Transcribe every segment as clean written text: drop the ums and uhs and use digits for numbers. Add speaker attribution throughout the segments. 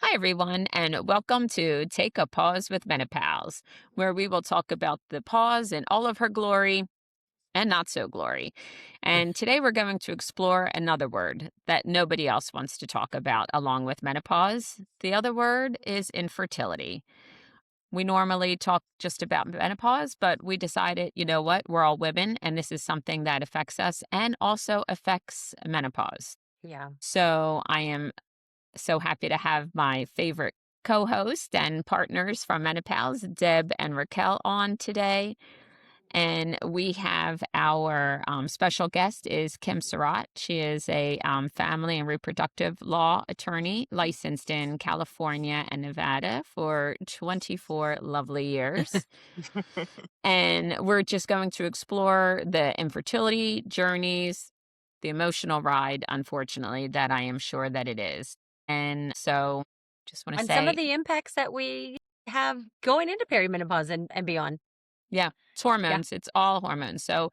Speaker 1: Hi, everyone, and welcome to Take a Pause with Menopause, where we will talk about the pause in all of her glory and not so glory. And today we're going to explore another word that nobody else wants to talk about along with menopause. The other word is infertility. We normally talk just about menopause, but we decided, you know what, we're all women, and this is something that affects us and also affects menopause.
Speaker 2: Yeah.
Speaker 1: So I am so happy to have my favorite co host and partners from Menopause, Deb and Raquel, on today. And we have our special guest is Kim Surratt. She is a family and reproductive law attorney licensed in California and Nevada for 24 lovely years. And we're just going to explore the infertility journeys, the emotional ride, unfortunately, that I am sure that it is. And so just want to
Speaker 2: And some of
Speaker 1: say,
Speaker 2: the impacts that we have going into perimenopause and beyond.
Speaker 1: yeah, it's
Speaker 2: Yeah.
Speaker 1: hormones. It's all hormones. So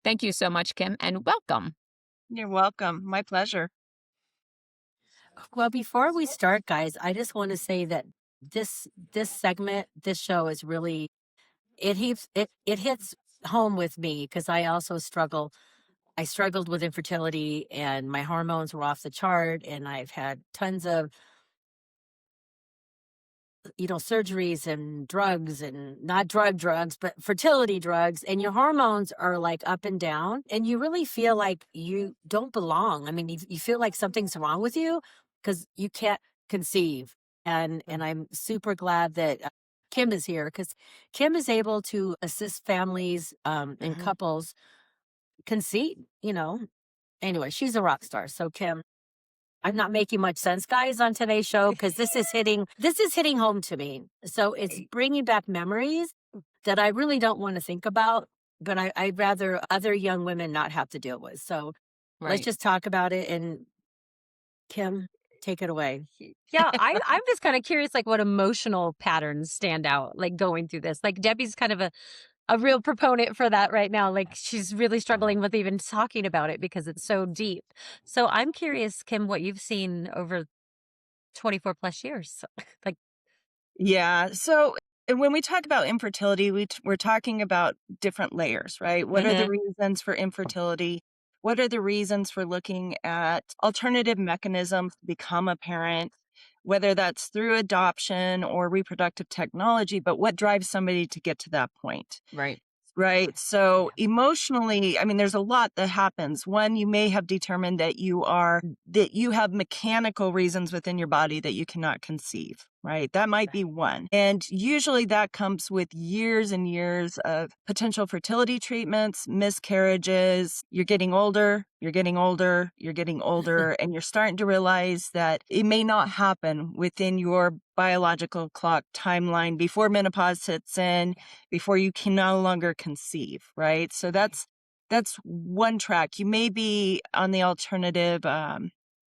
Speaker 1: thank you so much, Kim, and welcome.
Speaker 3: You're welcome. My pleasure.
Speaker 2: Well, before we start, guys, I just want to say that this segment, this show is really it hits home with me because I also struggle. I struggled with infertility and my hormones were off the chart, and I've had tons of surgeries and drugs, and not drugs, but fertility drugs. And your hormones are like up and down, and you really feel like you don't belong. I mean, you feel like something's wrong with you because you can't conceive. And I'm super glad that Kim is here because Kim is able to assist families and
Speaker 1: Mhm.
Speaker 2: couples conceive, Anyway, she's a rock star. So Kim, I'm not making much sense, guys, on today's show because this is hitting home to me. So it's bringing back memories that I really don't want to think about, but I'd rather other young women not have to deal with. So let's
Speaker 1: Right.
Speaker 2: just talk about it. And Kim, take it away.
Speaker 4: Yeah, I'm just kind of curious, like what emotional patterns stand out, like going through this. Like Debbie's kind of a real proponent for that right now. Like she's really struggling with even talking about it because it's so deep. So I'm curious, Kim, what you've seen over 24 plus years. Like,
Speaker 3: Yeah. So when we talk about infertility, we're talking about different layers, right? What are the
Speaker 1: Hmm.
Speaker 3: reasons for infertility? What are the reasons for looking at alternative mechanisms to become a parent, whether that's through adoption or reproductive technology, but what drives somebody to get to that point?
Speaker 1: Right.
Speaker 3: Right. So emotionally, I mean, there's a lot that happens. One, you may have determined that you have mechanical reasons within your body that you cannot conceive, right? That might be one. And usually that comes with years and years of potential fertility treatments, miscarriages. You're getting older, you're getting older, you're getting older, and you're starting to realize that it may not happen within your biological clock timeline before menopause sits in, before you can no longer conceive, right? So that's one track. You may be on the alternative,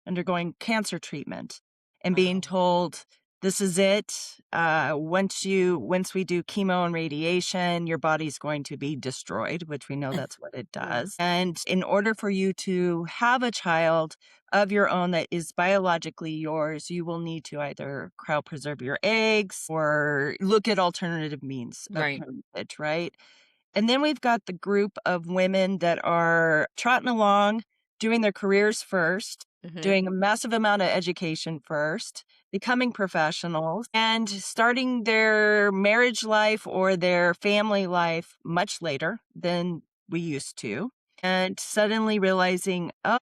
Speaker 3: undergoing cancer treatment and being
Speaker 2: Wow.
Speaker 3: told this is it. Once we do chemo and radiation, your body's going to be destroyed, which we know that's what it
Speaker 2: Yeah.
Speaker 3: does. And in order for you to have a child of your own that is biologically yours, you will need to either cryopreserve your eggs or look at alternative means of
Speaker 1: Right.
Speaker 3: parentage, right? And then we've got the group of women that are trotting along, doing their careers first,
Speaker 1: Hmm.
Speaker 3: doing a massive amount of education first, becoming professionals, and starting their marriage life or their family life much later than we used to. And suddenly realizing, oh,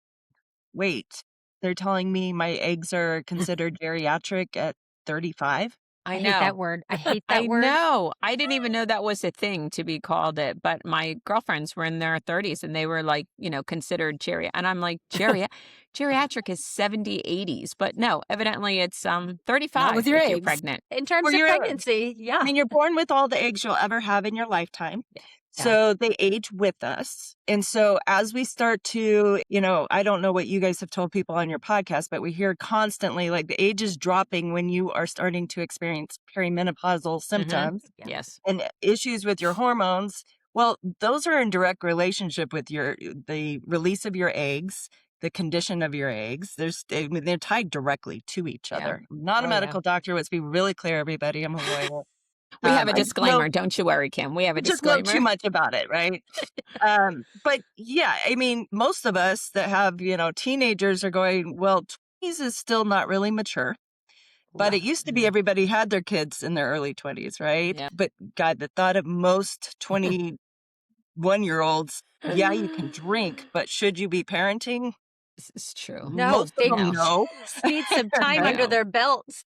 Speaker 3: wait, they're telling me my eggs are considered geriatric at 35.
Speaker 4: I
Speaker 1: I
Speaker 4: hate that
Speaker 1: know.
Speaker 4: word. I hate that
Speaker 1: I
Speaker 4: word.
Speaker 1: know. I didn't even know that was a thing to be called it, but my girlfriends were in their 30s and they were like, considered and I'm like, geriatric is 70, 80s, but no, evidently it's
Speaker 2: Not with
Speaker 1: 35
Speaker 2: your
Speaker 1: if you're
Speaker 2: eggs.
Speaker 1: pregnant.
Speaker 4: In terms
Speaker 3: Or
Speaker 4: of
Speaker 3: you're
Speaker 4: pregnancy,
Speaker 3: I
Speaker 4: yeah.
Speaker 3: mean, you're born with all the eggs you'll ever have in your lifetime.
Speaker 1: Yeah.
Speaker 3: So they age with us. And so as we start to, I don't know what you guys have told people on your podcast, but we hear constantly like the age is dropping when you are starting to experience perimenopausal
Speaker 1: Hmm.
Speaker 3: symptoms
Speaker 2: Yeah.
Speaker 1: Yes.
Speaker 3: and issues with your hormones. Well, those are in direct relationship with the release of your eggs the condition of your eggs. I mean, they're tied directly to each
Speaker 1: Yeah.
Speaker 3: other. I'm not a
Speaker 4: Oh, yeah.
Speaker 3: medical doctor. Let's be really clear, everybody. I'm a lawyer.
Speaker 1: We have a
Speaker 3: I just know
Speaker 1: disclaimer. Don't you worry, Kim. We have a
Speaker 3: just know too
Speaker 1: disclaimer.
Speaker 3: much about it, right? But yeah, I mean, most of us that have, teenagers are going, well, 20s is still not really mature. But it used to be everybody had their kids in their early 20s, right?
Speaker 1: Yeah.
Speaker 3: But God, the thought of most 21-year-olds, yeah, you can drink, but should you be parenting?
Speaker 1: This is true.
Speaker 4: No,
Speaker 3: Most of
Speaker 4: they
Speaker 3: them
Speaker 1: No.
Speaker 3: no.
Speaker 4: just need some time
Speaker 3: Right?
Speaker 4: under
Speaker 1: No.
Speaker 4: their belts.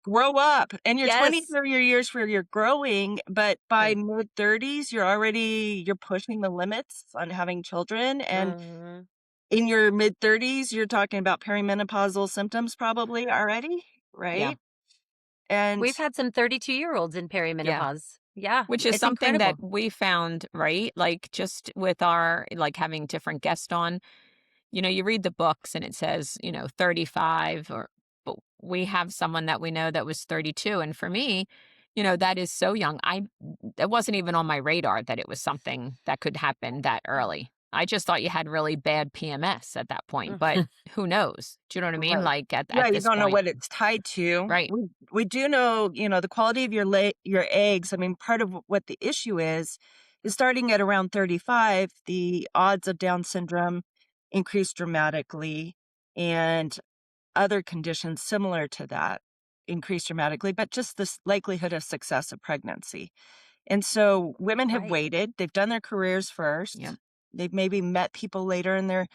Speaker 3: Grow up. And your 20s
Speaker 4: Yes.
Speaker 3: are your years where you're growing, but by
Speaker 4: Right.
Speaker 3: mid-30s, you're pushing the limits on having children. And
Speaker 4: Mhm.
Speaker 3: in your mid-30s, you're talking about perimenopausal symptoms probably already,
Speaker 1: Yeah.
Speaker 3: right? And
Speaker 4: We've had some 32-year-olds in
Speaker 1: Yeah.
Speaker 4: perimenopause. Yeah,
Speaker 1: Which is
Speaker 4: it's
Speaker 1: something that
Speaker 4: incredible.
Speaker 1: we found, right? Like just with our, like having different guests on, you read the books and it says, 35 but we have someone that we know that was 32. And for me, that is so young. It wasn't even on my radar that it was something that could happen that early. I just thought you had really bad PMS at that point, but who knows? Do you know what I mean?
Speaker 3: right.
Speaker 1: Like
Speaker 3: Yeah,
Speaker 1: at
Speaker 3: you
Speaker 1: this
Speaker 3: don't know
Speaker 1: point,
Speaker 3: what it's tied to.
Speaker 1: right?
Speaker 3: We do know, the quality of your eggs. I mean, part of what the issue is starting at around 35, the odds of Down syndrome increase dramatically, and other conditions similar to that increase dramatically, but just the likelihood of success of pregnancy. And so women have
Speaker 4: Right.
Speaker 3: waited. They've done their careers first.
Speaker 1: Yeah.
Speaker 3: They've maybe met people later in their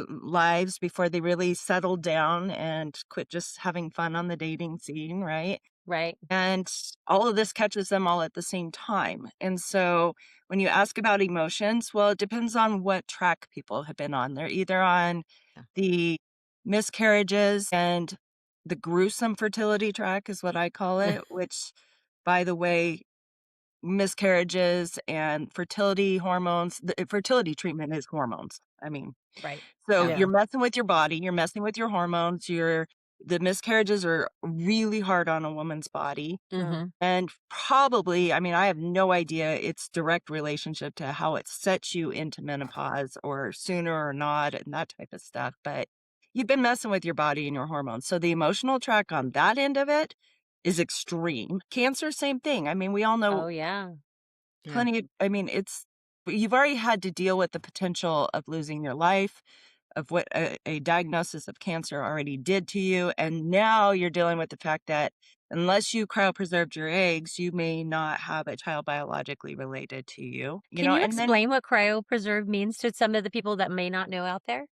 Speaker 3: lives before they really settled down and quit just having fun on the dating scene, right?
Speaker 4: Right.
Speaker 3: And all of this catches them all at the same time. And so when you ask about emotions, well, it depends on what track people have been on. They're either on
Speaker 1: Yeah.
Speaker 3: the miscarriages and the gruesome fertility track is what I call it, which, by the way, miscarriages and fertility hormones, the fertility treatment is hormones. I mean,
Speaker 4: Right.
Speaker 3: so
Speaker 1: Yeah.
Speaker 3: you're messing with your body, you're messing with your hormones, the miscarriages are really hard on a woman's body.
Speaker 4: Mm-hmm.
Speaker 3: And probably, I mean, I have no idea its direct relationship to how it sets you into menopause or sooner or not and that type of stuff. But you've been messing with your body and your hormones. So the emotional track on that end of it is extreme. Cancer, same thing. I mean, we all know
Speaker 4: Oh, yeah.
Speaker 1: Yeah.
Speaker 3: plenty. I mean, you've already had to deal with the potential of losing your life, of what a diagnosis of cancer already did to you. And now you're dealing with the fact that unless you cryopreserved your eggs, you may not have a child biologically related to you,
Speaker 4: Can you
Speaker 3: and then,
Speaker 4: explain what cryopreserve means to some of the people that may not know out there?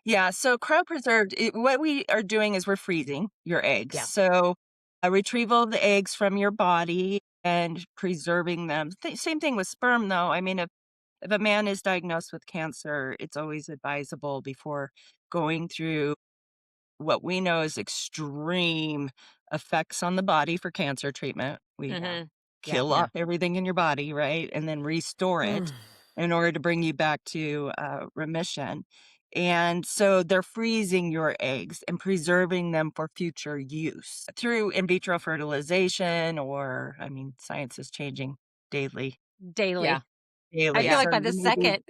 Speaker 3: yeah, so cryopreserved, what we are doing is we're freezing your eggs.
Speaker 4: Yeah.
Speaker 3: So a retrieval of the eggs from your body and preserving them. Same thing with sperm, though. I mean, if a man is diagnosed with cancer, it's always advisable before going through what we know is extreme effects on the body for cancer treatment. We
Speaker 4: Mm-hmm. Yeah.
Speaker 3: kill
Speaker 1: Yeah.
Speaker 3: off everything in your body, right? And then restore it in order to bring you back to remission. And so they're freezing your eggs and preserving them for future use through in vitro fertilization, or, I mean, science is changing daily.
Speaker 4: Daily.
Speaker 1: Yeah.
Speaker 4: I
Speaker 3: Daily.
Speaker 4: feel
Speaker 1: Yeah.
Speaker 4: like
Speaker 3: So
Speaker 4: by the second.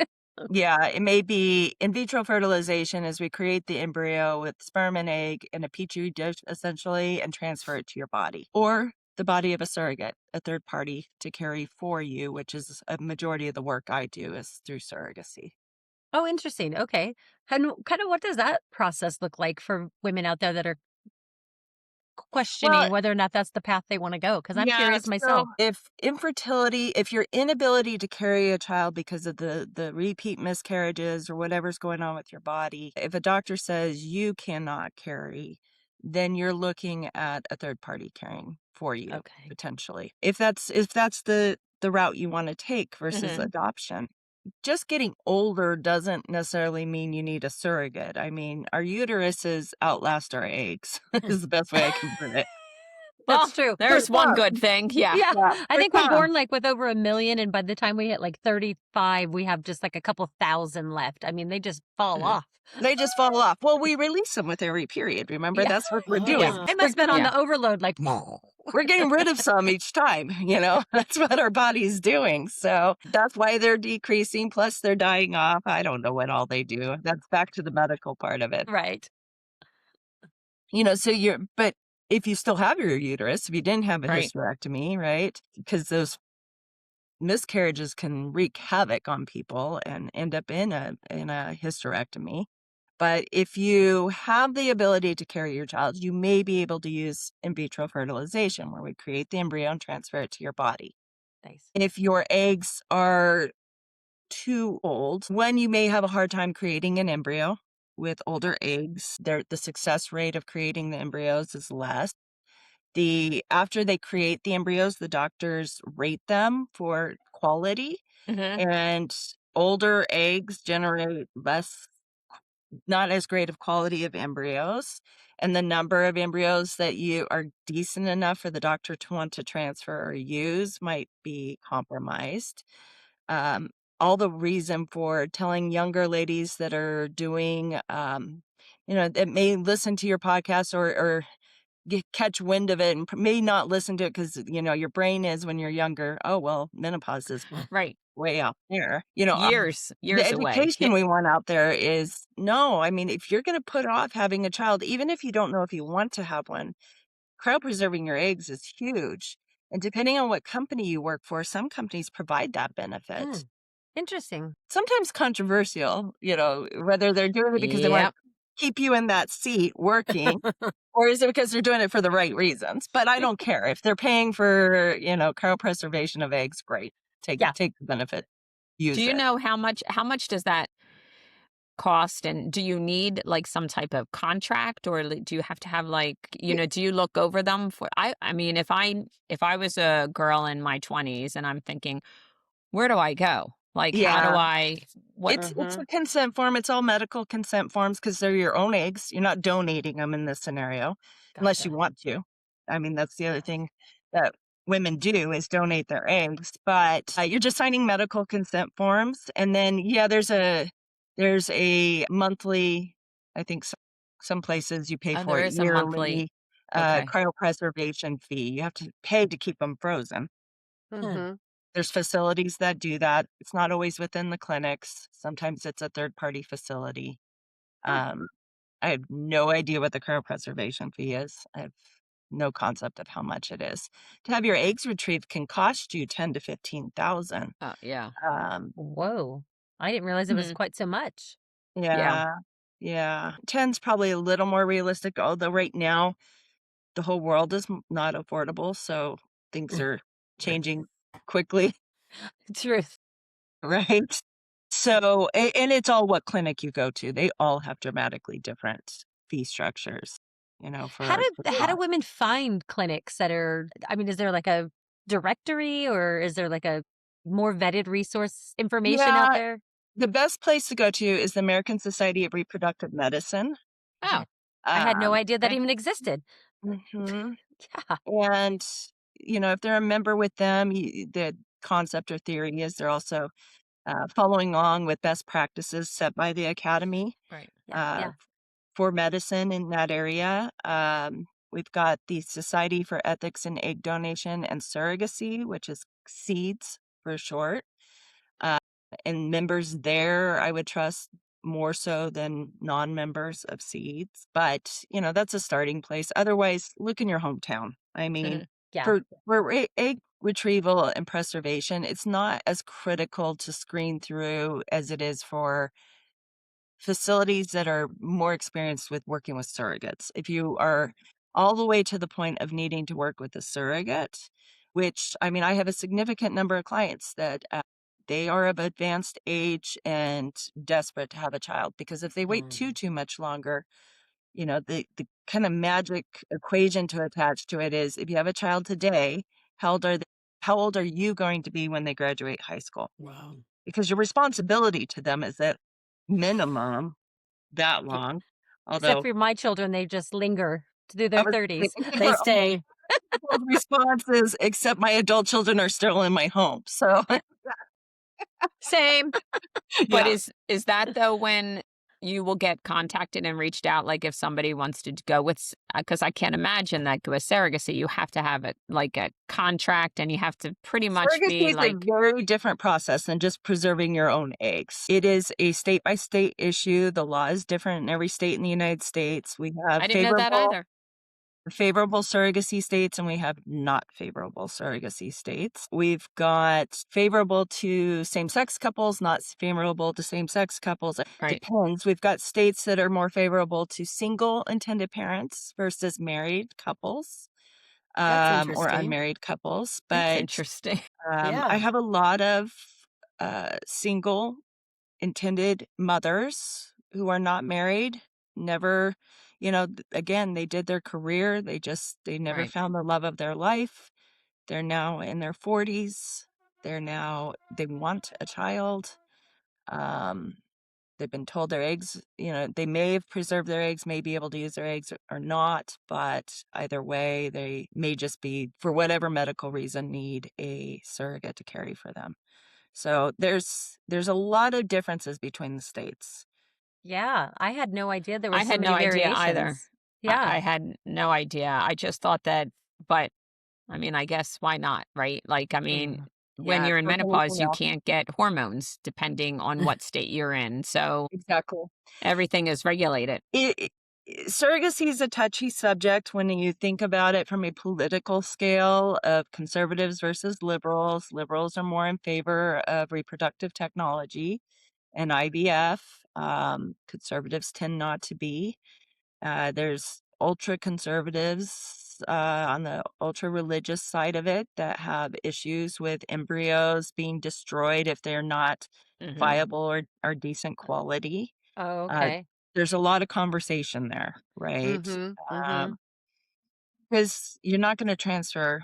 Speaker 3: yeah, it may be in vitro fertilization as we create the embryo with sperm and egg in a petri dish, essentially, and transfer it to your body. Or the body of a surrogate, a third party to carry for you, which is a majority of the work I do is through surrogacy.
Speaker 4: Oh, interesting. Okay. And kind of what does that process look like for women out there that are
Speaker 3: Well,
Speaker 4: questioning whether or not that's the path they want to go? Because I'm
Speaker 3: yeah,
Speaker 4: curious
Speaker 3: so
Speaker 4: myself.
Speaker 3: if your inability to carry a child because of the repeat miscarriages or whatever's going on with your body, if a doctor says you cannot carry, then you're looking at a third party carrying for you,
Speaker 4: Okay.
Speaker 3: potentially. If that's the route you want to take versus
Speaker 4: Mm-hmm.
Speaker 3: adoption. Just getting older doesn't necessarily mean you need a surrogate. I mean, our uteruses outlast our eggs is the best way I can put it.
Speaker 1: Well,
Speaker 4: That's true.
Speaker 1: there's one good thing. Yeah.
Speaker 4: Yeah.
Speaker 3: Yeah,
Speaker 4: I
Speaker 3: for
Speaker 4: think we're
Speaker 3: some.
Speaker 4: born like with over 1 million. And by the time we hit like 35, we have just like a couple thousand left. I mean, they just fall
Speaker 1: Mhm.
Speaker 4: off.
Speaker 3: They just fall off. Well, we release them with every period. Remember,
Speaker 4: Yeah.
Speaker 3: that's what we're
Speaker 2: Oh,
Speaker 3: doing.
Speaker 1: Yeah.
Speaker 4: I must have been on
Speaker 1: Yeah.
Speaker 4: the overload like,
Speaker 3: we're getting rid of some each time, that's what our body's doing. So that's why they're decreasing. Plus they're dying off. I don't know what all they do. That's back to the medical part of it.
Speaker 4: Right.
Speaker 3: But if you still have your uterus, if you didn't have a
Speaker 1: Right.
Speaker 3: hysterectomy, right? Because those miscarriages can wreak havoc on people and end up in a hysterectomy. But if you have the ability to carry your child, you may be able to use in vitro fertilization, where we create the embryo and transfer it to your body.
Speaker 4: Nice.
Speaker 3: If your eggs are too old, one, you may have a hard time creating an embryo. With older eggs, the success rate of creating the embryos is less. After they create the embryos, the doctors rate them for quality, and older eggs generate not as great of quality of embryos, and the number of embryos that you are decent enough for the doctor to want to transfer or use might be compromised. All the reason for telling younger ladies that are doing, that may listen to your podcast or catch wind of it and may not listen to it because, your brain is, when you're younger, oh, well, menopause is
Speaker 1: Right.
Speaker 3: way out there.
Speaker 1: Years
Speaker 3: The
Speaker 1: away.
Speaker 3: education we want out there is, no, I mean, if you're going to put off having a child, even if you don't know if you want to have one, cryopreserving your eggs is huge. And depending on what company you work for, some companies provide that benefit.
Speaker 4: Interesting.
Speaker 3: Sometimes controversial, whether they're doing it because they want
Speaker 1: Yep.
Speaker 3: to keep you in that seat working, or is it because they're doing it for the right reasons? But I don't care. If they're paying for, cryopreservation of eggs, great. Take the benefit. Use
Speaker 1: Do you
Speaker 3: it.
Speaker 1: know how much does that cost, and do you need like some type of contract, or do you have to have do you look over them for I mean, if I was a girl in my 20s and I'm thinking, where do I go? Like, how do
Speaker 3: Yeah.
Speaker 1: I what
Speaker 3: It's a consent form. It's all medical consent forms because they're your own eggs. You're not donating them in this scenario unless you want to. I mean, that's the other thing that women do is donate their eggs. But you're just signing medical consent forms. And then, there's a monthly, I think some places you pay for
Speaker 1: there
Speaker 3: it
Speaker 1: is a monthly.
Speaker 3: yearly
Speaker 1: Okay.
Speaker 3: cryopreservation fee. You have to pay to keep them frozen. There's facilities that do that. It's not always within the clinics. Sometimes it's a third-party facility. I have no idea what the cryopreservation fee is. I have no concept of how much it is. To have your eggs retrieved can cost you 10 to 15,000.
Speaker 1: Yeah.
Speaker 4: Whoa. I didn't realize it was quite so much.
Speaker 3: Yeah. 10's probably a little more realistic, although right now the whole world is not affordable, so things are changing quickly.
Speaker 4: Truth.
Speaker 3: Right. So, and it's all what clinic you go to. They all have dramatically different fee structures,
Speaker 4: How
Speaker 3: for
Speaker 4: do women find clinics that are, I mean, is there like a directory, or is there like a more vetted resource information out
Speaker 3: Yeah,
Speaker 4: there?
Speaker 3: the best place to go to is the American Society of Reproductive Medicine.
Speaker 1: Oh.
Speaker 4: I had no idea that
Speaker 1: okay.
Speaker 4: even existed.
Speaker 3: Mhm.
Speaker 4: Yeah.
Speaker 3: And, if they're a member with them, the concept or theory is they're also following along with best practices set by the academy.
Speaker 1: Right.
Speaker 3: uh, for medicine in that area. We've got the Society for Ethics in Egg Donation and Surrogacy, which is SEEDS for short. And members there, I would trust more so than non-members of SEEDS. But, that's a starting place. Otherwise, look in your hometown. I mean,
Speaker 4: Yeah.
Speaker 3: for egg retrieval and preservation, it's not as critical to screen through as it is for facilities that are more experienced with working with surrogates. If you are all the way to the point of needing to work with a surrogate, which, I mean, I have a significant number of clients that they are of advanced age and desperate to have a child, because if they wait too much longer, the kind of magic equation to attach to it is, if you have a child today, how old are you going to be when they graduate high school?
Speaker 2: Wow.
Speaker 3: Because your responsibility to them is at minimum that long.
Speaker 4: Except
Speaker 3: Although
Speaker 4: for my children, they just linger through
Speaker 3: I
Speaker 4: their
Speaker 3: was
Speaker 4: 30s.
Speaker 2: They stay.
Speaker 3: people's responses, except my adult children are still in my home. So
Speaker 4: Same.
Speaker 1: But
Speaker 3: yeah,
Speaker 1: is that though when you will get contacted and reached out, like, if somebody wants to go with, because I can't imagine that with surrogacy, you have to have a contract, and you have to pretty much
Speaker 3: Surrogacy
Speaker 1: be
Speaker 3: is a
Speaker 1: like.
Speaker 3: very different process than just preserving your own eggs. It is a state by state issue. The law is different in every state in the United States. We have
Speaker 1: I didn't know that
Speaker 3: favorable surrogacy states, and we have not favorable surrogacy states. We've got favorable to same-sex couples, not favorable to same-sex couples. It
Speaker 1: Right.
Speaker 3: depends. We've got states that are more favorable to single intended parents versus married couples,
Speaker 2: That's
Speaker 3: or
Speaker 2: interesting.
Speaker 3: unmarried couples.
Speaker 1: That's
Speaker 3: But
Speaker 1: interesting.
Speaker 3: I
Speaker 2: Yeah.
Speaker 3: have a lot of single intended mothers who are not married, never, again, they did their career. They never
Speaker 1: Right.
Speaker 3: found the love of their life. They're now in their 40s. They want a child. Um, they've been told their eggs, they may have preserved their eggs, may be able to use their eggs or not, but either way, they may just be, for whatever medical reason, need a surrogate to carry for them. So there's a lot of differences between the states.
Speaker 4: Yeah, I had no idea there were
Speaker 1: I
Speaker 4: so
Speaker 1: had no
Speaker 4: many
Speaker 1: idea either.
Speaker 4: variations. Yeah.
Speaker 1: I had no idea. I just thought that, but I mean, I guess why not, right? Like, I mean,
Speaker 3: Mm.
Speaker 1: when
Speaker 3: Yeah,
Speaker 1: you're in
Speaker 3: like
Speaker 1: menopause,
Speaker 3: anything
Speaker 1: you
Speaker 3: else.
Speaker 1: can't get hormones depending on what state you're in. So
Speaker 3: Exactly.
Speaker 1: everything is regulated.
Speaker 3: It Surrogacy is a touchy subject when you think about it from a political scale of conservatives versus liberals. Liberals are more in favor of reproductive technology and IVF. Conservatives tend not to be. There's ultra conservatives on the ultra religious side of it that have issues with embryos being destroyed if they're not
Speaker 1: Hmm.
Speaker 3: viable or decent quality.
Speaker 4: Oh,
Speaker 3: Uh,
Speaker 4: okay.
Speaker 3: there's a lot of conversation there, right?
Speaker 4: Mhm. Mhm.
Speaker 3: Because you're not going to transfer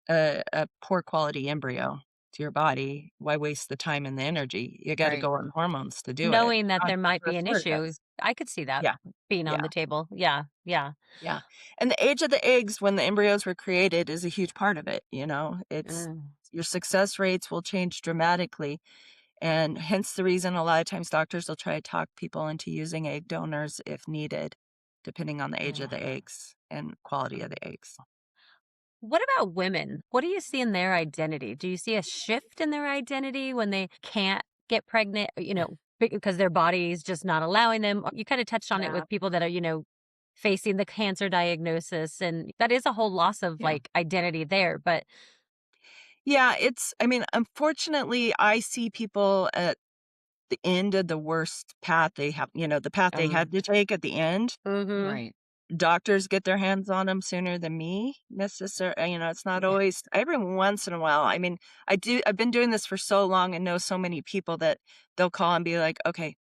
Speaker 3: a poor quality embryo to your body. Why waste the time and the energy? You got to
Speaker 1: Right.
Speaker 3: go on hormones to do it.
Speaker 4: Knowing that there might be
Speaker 3: Doctors
Speaker 4: an
Speaker 3: are
Speaker 4: issue,
Speaker 3: surrogates.
Speaker 4: I could see that
Speaker 3: Yeah,
Speaker 4: being on
Speaker 3: yeah.
Speaker 4: the table. Yeah. Yeah.
Speaker 3: Yeah, and the age of the eggs when the embryos were created is a huge part of it, It's
Speaker 4: Mm.
Speaker 3: your success rates will change dramatically, and hence the reason a lot of times doctors will try to talk people into using egg donors if needed, depending on the age of the eggs and quality of the eggs.
Speaker 4: What about women? What do you see in their identity? Do you see a shift in their identity when they can't get pregnant, because their body is just not allowing them? You kind of touched on it
Speaker 3: Yeah.
Speaker 4: with people that are, facing the cancer diagnosis, and that is a whole loss of
Speaker 3: Yeah.
Speaker 4: like identity there. But
Speaker 3: Yeah, I mean, unfortunately, I see people at the end of the worst path they have, the path they
Speaker 1: Um,
Speaker 3: had to take at the end.
Speaker 4: mhm.
Speaker 1: right.
Speaker 3: Doctors get their hands on them sooner than me necessarily. It's not
Speaker 1: Yeah.
Speaker 3: always every once in a while. I mean, I've been doing this for so long and know so many people that they'll call and be like, "Okay,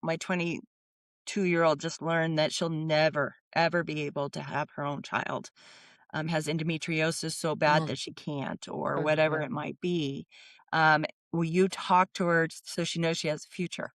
Speaker 3: my 22-year-old just learned that she'll never ever be able to have her own child. Has endometriosis so bad
Speaker 1: Mm.
Speaker 3: that she can't or whatever
Speaker 1: Mhm.
Speaker 3: it might be. Will you talk to her so she knows she has a future?"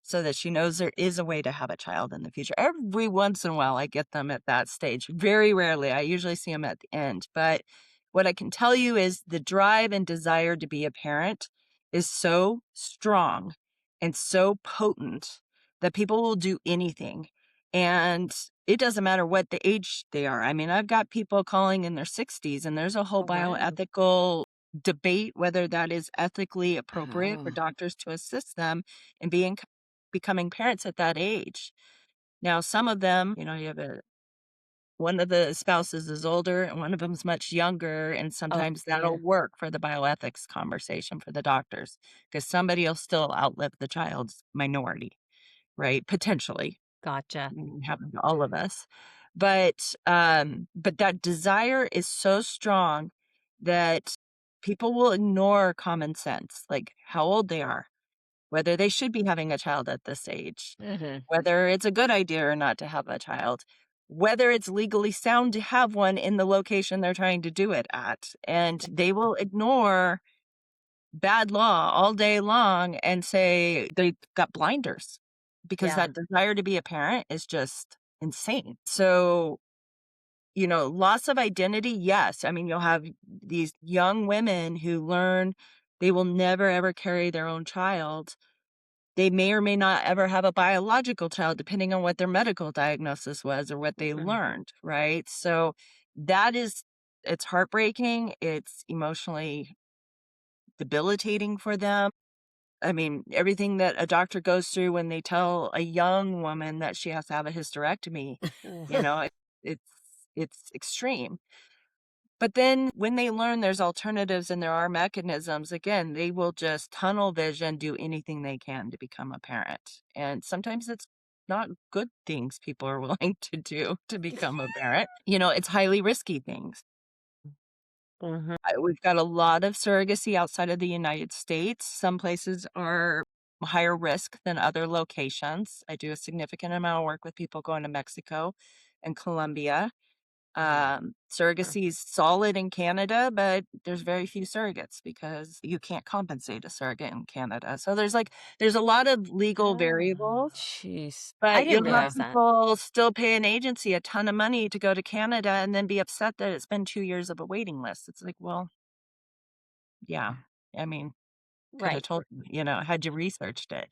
Speaker 3: So that she knows there is a way to have a child in the future. Every once in a while, I get them at that stage. Very rarely. I usually see them at the end. But what I can tell you is the drive and desire to be a parent is so strong and so potent that people will do anything. And it doesn't matter what the age they are. I mean, I've got people calling in their 60s, and there's a whole
Speaker 1: Oh, wow.
Speaker 3: bioethical debate whether that is ethically appropriate for
Speaker 1: Oh.
Speaker 3: doctors to assist them in becoming parents at that age. Now, some of them, you have one of the spouses is older and one of them's much younger, and
Speaker 4: Oh,
Speaker 3: sometimes that'll
Speaker 4: yeah.
Speaker 3: work for the bioethics conversation for the doctors because somebody will still outlive the child's minority, right? Potentially.
Speaker 4: Gotcha.
Speaker 3: Happen to all of us. But that desire is so strong that people will ignore common sense, like how old they are, whether they should be having a child at this age,
Speaker 1: Mhm.
Speaker 3: whether it's a good idea or not to have a child, whether it's legally sound to have one in the location they're trying to do it at. And they will ignore bad law all day long and say they've got blinders because
Speaker 4: Yeah.
Speaker 3: that desire to be a parent is just insane. So, loss of identity, yes. I mean, you'll have these young women who learn they will never ever carry their own child They may or may not ever have a biological child, depending on what their medical diagnosis was or what they learned, right? So it's heartbreaking. It's emotionally debilitating for them. I mean, everything that a doctor goes through when they tell a young woman that she has to have a hysterectomy, you know, it's it's extreme. But then when they learn there's alternatives and there are mechanisms, again, they will just tunnel vision, do anything they can to become a parent. And sometimes it's not good things people are willing to do to become a parent. It's highly risky things. We've got a lot of surrogacy outside of the United States. Some places are higher risk than other locations. I do a significant amount of work with people going to Mexico and Colombia. Surrogacy is solid in Canada, but there's very few surrogates because you can't compensate a surrogate in Canada. So there's a lot of legal variables,
Speaker 1: Jeez.
Speaker 4: I
Speaker 3: but
Speaker 4: didn't
Speaker 3: you'll have
Speaker 4: realize that.
Speaker 3: people still pay an agency a ton of money to go to Canada and then be upset that it's been 2 years of a waiting list. It's like, well, yeah, I mean, could have
Speaker 4: Right.
Speaker 3: told had you researched it.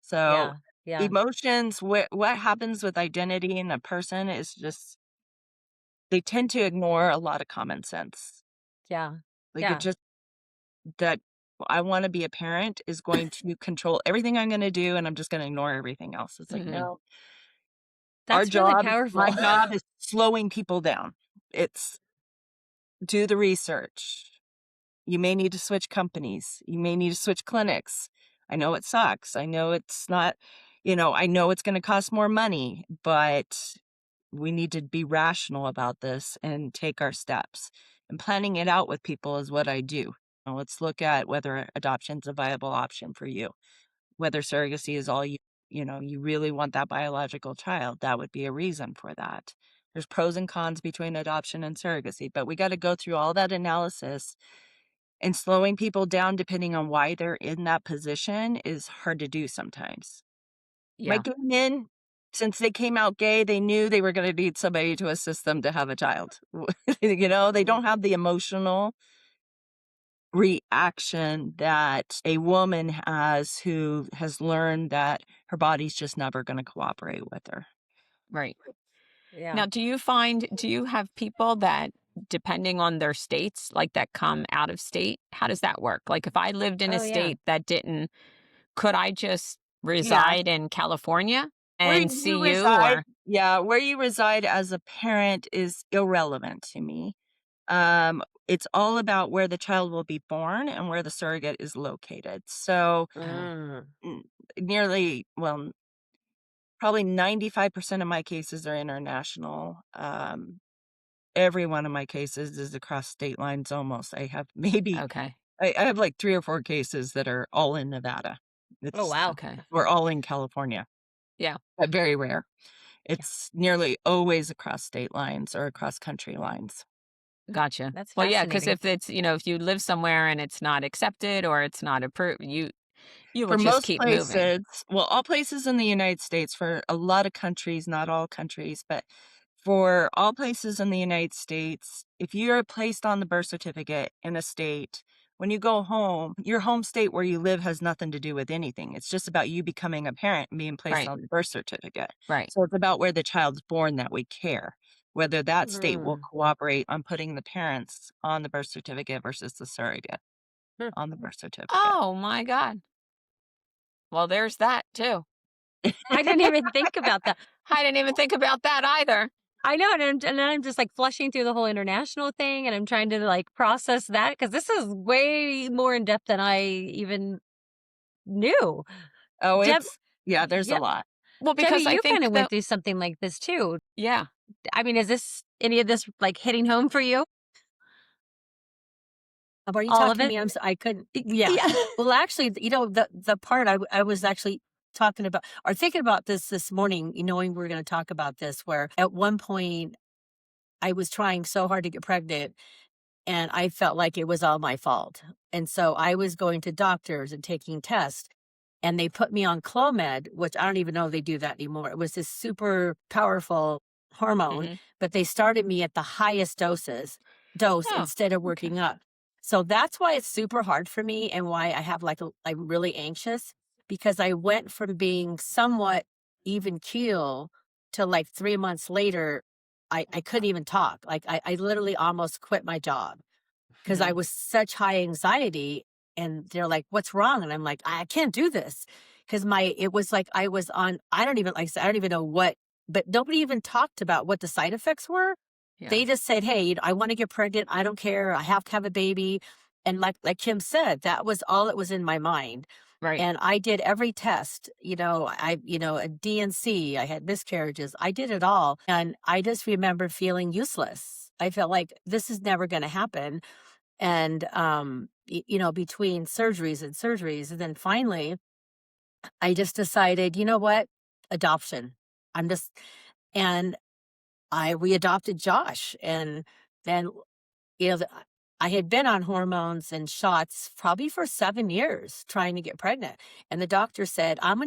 Speaker 3: So
Speaker 4: Yeah. Yeah.
Speaker 3: emotions, what happens with identity in a person is just they tend to ignore a lot of common sense.
Speaker 4: Yeah.
Speaker 3: Like it
Speaker 4: Yeah.
Speaker 3: just that I want to be a parent is going to control everything I'm going to do, and I'm just going to ignore everything else. It's like, no,
Speaker 4: That's really powerful.
Speaker 3: my job is slowing people down. It's do the research. You may need to switch companies. You may need to switch clinics. I know it sucks. I know it's not, I know it's going to cost more money, but we need to be rational about this and take our steps. And planning it out with people is what I do. Let's look at whether adoption's a viable option for you, whether surrogacy is all you really want that biological child. That would be a reason for that. There's pros and cons between adoption and surrogacy, but we got to go through all that analysis, and slowing people down depending on why they're in that position is hard to do sometimes. My
Speaker 1: Yeah.
Speaker 3: gay men, since they came out gay, they knew they were gonna need somebody to assist them to have a child. They don't have the emotional reaction that a woman has who has learned that her body's just never gonna cooperate with her.
Speaker 1: Right.
Speaker 4: Yeah.
Speaker 1: Now, do you have people that, depending on their states, like that come out of state? How does that work? Like if I lived in a
Speaker 4: Oh, yeah.
Speaker 1: state that didn't, could I just
Speaker 3: Yeah.
Speaker 1: reside in California
Speaker 3: Where
Speaker 1: and
Speaker 3: you
Speaker 1: see you
Speaker 3: reside
Speaker 1: or
Speaker 3: where you reside as a parent is irrelevant to me. It's all about where the child will be born and where the surrogate is located. So,
Speaker 1: oh,
Speaker 3: n nearly well, probably 95% of my cases are international. Every one of my cases is across state lines almost. I have maybe
Speaker 1: okay.
Speaker 3: I have, like, 3 or 4 cases that are all in Nevada.
Speaker 4: Oh,
Speaker 3: It's
Speaker 4: wow.
Speaker 1: Okay.
Speaker 3: we're all in California,
Speaker 1: Yeah.
Speaker 3: but very rare.
Speaker 4: Yeah.
Speaker 3: It's nearly always across state lines or across country lines.
Speaker 1: Gotcha.
Speaker 4: That's
Speaker 1: Well, yeah, because
Speaker 4: fascinating.
Speaker 1: if it's, if you live somewhere and it's not accepted or it's not approved, you will
Speaker 3: For
Speaker 1: just
Speaker 3: most
Speaker 1: keep moving.
Speaker 3: places, well, all places in the United States, for a lot of countries, not all countries, but for all places in the United States, if you're placed on the birth certificate in a state, when you go home, your home state where you live has nothing to do with anything. It's just about you becoming a parent and being placed
Speaker 1: Right.
Speaker 3: on the birth certificate.
Speaker 1: Right.
Speaker 3: So it's about where the child's born that we care, whether that state will
Speaker 4: Mm.
Speaker 3: cooperate on putting the parents on the birth certificate versus the surrogate
Speaker 4: Hmm.
Speaker 3: on the birth certificate.
Speaker 1: Oh my God. Well, there's that too.
Speaker 4: I didn't even think about that.
Speaker 1: I didn't even think about that either.
Speaker 4: I know, and then I'm just like flushing through the whole international thing, and I'm trying to like process that because this is way more in depth than I even knew.
Speaker 3: Oh,
Speaker 4: Deb,
Speaker 3: there's a
Speaker 4: yeah,
Speaker 3: lot.
Speaker 1: Well,
Speaker 4: Debbie,
Speaker 1: because I
Speaker 4: you kind
Speaker 1: think
Speaker 4: of went
Speaker 1: that,
Speaker 4: through something like this too.
Speaker 1: yeah.
Speaker 4: I mean, is this any of this like hitting home for you?
Speaker 2: Are you
Speaker 4: All of
Speaker 2: talking to
Speaker 4: it?
Speaker 2: me? I couldn't. Yeah.
Speaker 4: Yeah.
Speaker 2: Well, actually, the part I was actually talking about or thinking about this morning, knowing we are going to talk about this, where at one point I was trying so hard to get pregnant and I felt like it was all my fault. And so I was going to doctors and taking tests and they put me on Clomid, which I don't even know if they do that anymore. It was this super powerful hormone,
Speaker 1: Hmm.
Speaker 2: but they started me at the highest dose
Speaker 1: Oh,
Speaker 2: instead of
Speaker 1: okay.
Speaker 2: working up. So that's why it's super hard for me and why I have I'm really anxious. because I went from being somewhat even keel to like 3 months later, I couldn't even talk. Like I literally almost quit my job because I was such high anxiety. And they're like, "What's wrong?" And I'm like, "I can't do this." Because it was like I was on, I don't even, like I said, I don't even know what, but nobody even talked about what the side effects were.
Speaker 1: Yeah.
Speaker 2: They just said, "Hey, I want to get pregnant. I don't care. I have to have a baby." And like Kim said, that was all that was in my mind.
Speaker 1: Right.
Speaker 2: And I did every test, a DNC, I had miscarriages, I did it all. And I just remember feeling useless. I felt like this is never going to happen. And, between surgeries. And then finally, I just decided, you know what? Adoption. I'm just, and we adopted Josh. And then, you know, the- I had been on hormones and shots probably for 7 years trying to get pregnant. And the doctor said, I'm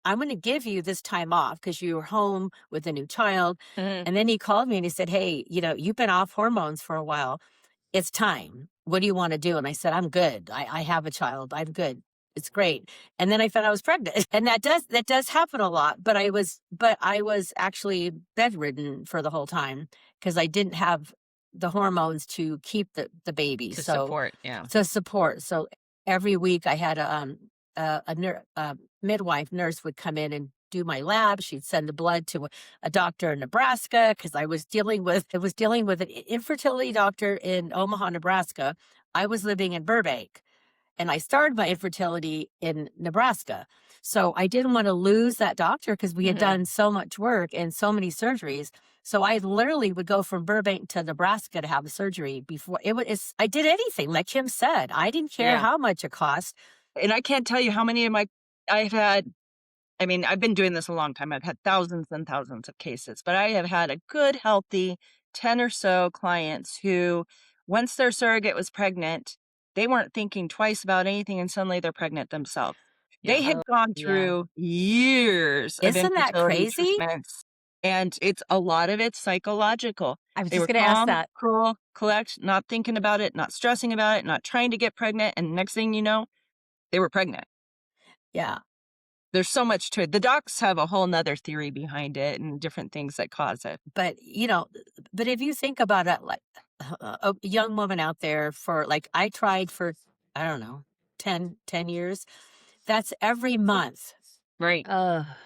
Speaker 2: gonna give you this time off because you were home with a new child.
Speaker 1: Mhm.
Speaker 2: And then he called me and he said, "Hey, you've been off hormones for a while. It's time. What do you want to do?" And I said, "I'm good. I have a child. I'm good. It's great." And then I found I was pregnant. And that does happen a lot. But I was actually bedridden for the whole time because I didn't have the hormones to keep the baby.
Speaker 1: To
Speaker 2: So
Speaker 1: support. Yeah.
Speaker 2: to support. So every week I had a midwife nurse would come in and do my lab. She'd send the blood to a doctor in Nebraska because I was dealing with an infertility doctor in Omaha, Nebraska. I was living in Burbank. And I started my infertility in Nebraska. So I didn't want to lose that doctor because we had done so much work and so many surgeries. So I literally would go from Burbank to Nebraska to have a surgery before I did anything. Like Kim said, I didn't care
Speaker 1: Yeah.
Speaker 2: how much it cost.
Speaker 3: And I can't tell you how many of I've had, I mean, I've been doing this a long time. I've had thousands and thousands of cases, but I have had a good, healthy 10 or so clients who, once their surrogate was pregnant, they weren't thinking twice about anything and suddenly they're pregnant themselves. They
Speaker 1: Yeah.
Speaker 3: had gone
Speaker 4: yeah.
Speaker 3: through years of
Speaker 2: Isn't that
Speaker 3: infertility
Speaker 2: crazy?
Speaker 3: treatments, and a lot of it's psychological.
Speaker 4: I was
Speaker 3: They
Speaker 4: just
Speaker 3: were
Speaker 4: going to ask
Speaker 3: calm,
Speaker 4: that.
Speaker 3: cool, collect, not thinking about it, not stressing about it, not trying to get pregnant, and next thing you know, they were pregnant.
Speaker 2: Yeah.
Speaker 3: There's so much to it. The docs have a whole nother theory behind it and different things that cause it.
Speaker 2: But if you think about it, like a young woman out there for like, I tried for, I don't know, 10 years. That's every month.
Speaker 1: Right.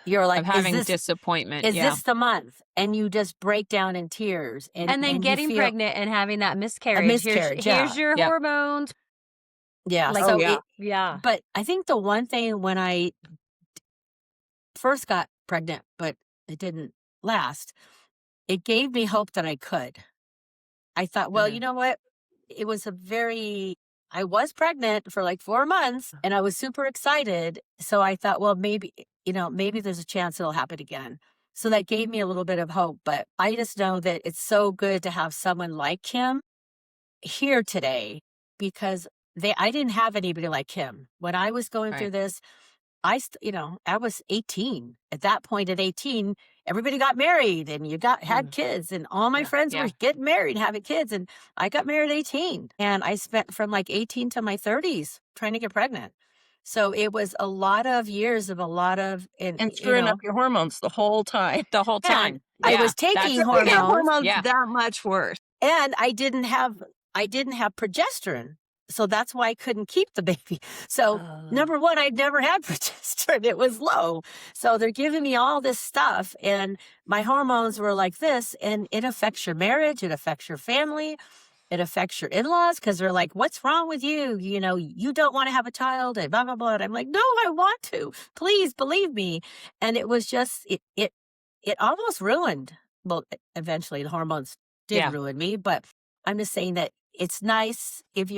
Speaker 2: You're like,
Speaker 1: Of having
Speaker 2: is
Speaker 1: disappointment.
Speaker 2: this the month? And you just break down in tears.
Speaker 4: And then
Speaker 2: you
Speaker 4: getting
Speaker 2: feel
Speaker 4: pregnant and having that
Speaker 2: a
Speaker 4: miscarriage.
Speaker 2: miscarriage.
Speaker 4: Here's your
Speaker 1: Yep.
Speaker 4: hormones.
Speaker 2: Yeah.
Speaker 4: Like,
Speaker 2: So
Speaker 3: yeah.
Speaker 4: Yeah.
Speaker 2: but I think the one thing when I first got pregnant, but it didn't last, it gave me hope that I could. I thought, well, you know what? It was I was pregnant for like 4 months and I was super excited. So I thought, well, maybe there's a chance it'll happen again. So that gave me a little bit of hope. But I just know that it's so good to have someone like Kim here today because I didn't have anybody like Kim. When I was going through
Speaker 1: Right.
Speaker 2: this, I was 18. At that point at 18, everybody got married and had kids and all my friends were
Speaker 1: Yeah.
Speaker 2: getting married and having kids. And I got married at 18 and I spent from like 18 to my 30s trying to get pregnant. So it was a lot of years of
Speaker 3: And screwing up your hormones the whole time.
Speaker 1: The whole time.
Speaker 2: and I
Speaker 1: Yeah,
Speaker 2: was taking
Speaker 1: that's
Speaker 3: Your
Speaker 1: the thing.
Speaker 2: hormones
Speaker 1: Yeah.
Speaker 3: that much worse.
Speaker 2: and I didn't have progesterone. So that's why I couldn't keep the baby. So number one, I'd never had progesterone. It was low. So they're giving me all this stuff and my hormones were like this and it affects your marriage. It affects your family. It affects your in-laws because they're like, "What's wrong with you? You don't want to have a child and blah, blah, blah." And I'm like, "No, I want to. Please believe me." And it was just, it almost ruined. Well, eventually the hormones did
Speaker 1: Yeah.
Speaker 2: ruin me, but I'm just saying that it's nice when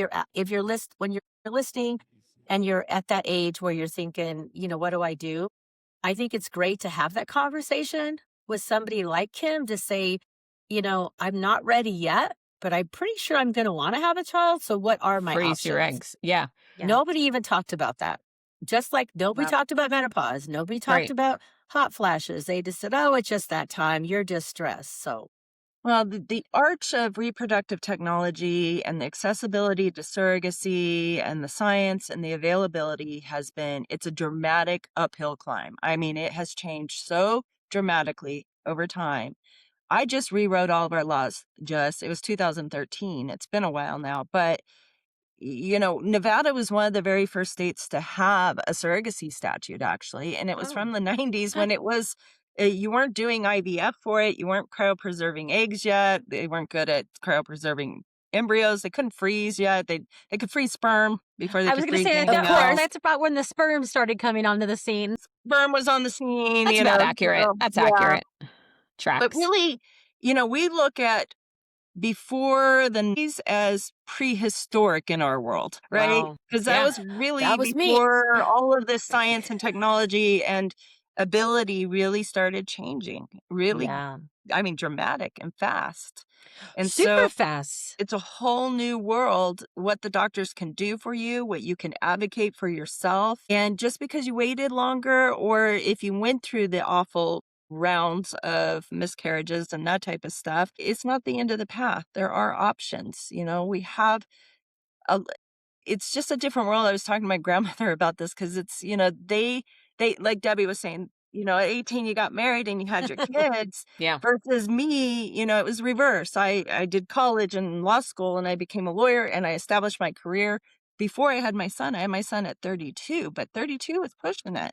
Speaker 2: you're listening and you're at that age where you're thinking, what do I do? I think it's great to have that conversation with somebody like Kim to say, I'm not ready yet, but I'm pretty sure I'm going to want to have a child. So what are my
Speaker 1: Freeze
Speaker 2: options?
Speaker 1: your eggs. Yeah.
Speaker 2: Nobody even talked about that. Just like nobody talked about menopause. Nobody talked
Speaker 1: Right.
Speaker 2: about hot flashes. They just said, "Oh, it's just that time. You're just stressed." So
Speaker 3: Well, the arch of reproductive technology and the accessibility to surrogacy and the science and the availability it's a dramatic uphill climb. I mean, it has changed so dramatically over time. I just rewrote all of our laws. It was 2013. It's been a while now, but Nevada was one of the very first states to have a surrogacy statute, actually. And it was from the 90s when it was, you weren't doing IVF for it. You weren't cryopreserving eggs yet. They weren't good at cryopreserving embryos. They couldn't freeze yet. They could freeze sperm before they
Speaker 4: I was
Speaker 3: could
Speaker 4: going to
Speaker 3: freeze
Speaker 4: say
Speaker 3: anything else.
Speaker 4: that's about when the sperm started coming onto the scene.
Speaker 3: Sperm was on the scene,
Speaker 1: That's about accurate.
Speaker 3: so,
Speaker 1: That's
Speaker 3: yeah.
Speaker 1: accurate.
Speaker 3: But
Speaker 1: Tracks.
Speaker 3: really, we look at before the 90s as prehistoric in our world, right?
Speaker 4: Wow.
Speaker 3: Because that
Speaker 1: Yeah.
Speaker 3: was really
Speaker 2: That was me.
Speaker 3: before all of this science and technology and ability really started changing. Really,
Speaker 4: Yeah.
Speaker 3: I mean, dramatic and fast. And
Speaker 4: Super
Speaker 3: so
Speaker 4: fast.
Speaker 3: it's a whole new world, what the doctors can do for you, what you can advocate for yourself. And just because you waited longer, or if you went through the awful rounds of miscarriages and that type of stuff, it's not the end of the path. There are options. We have a it's just a different world. I was talking to my grandmother about this because it's, they like Debbie was saying, at 18 you got married and you had your kids.
Speaker 1: Yeah.
Speaker 3: Versus me, it was reverse. I did college and law school and I became a lawyer and I established my career before I had my son. I had my son at 32, but 32 was pushing it.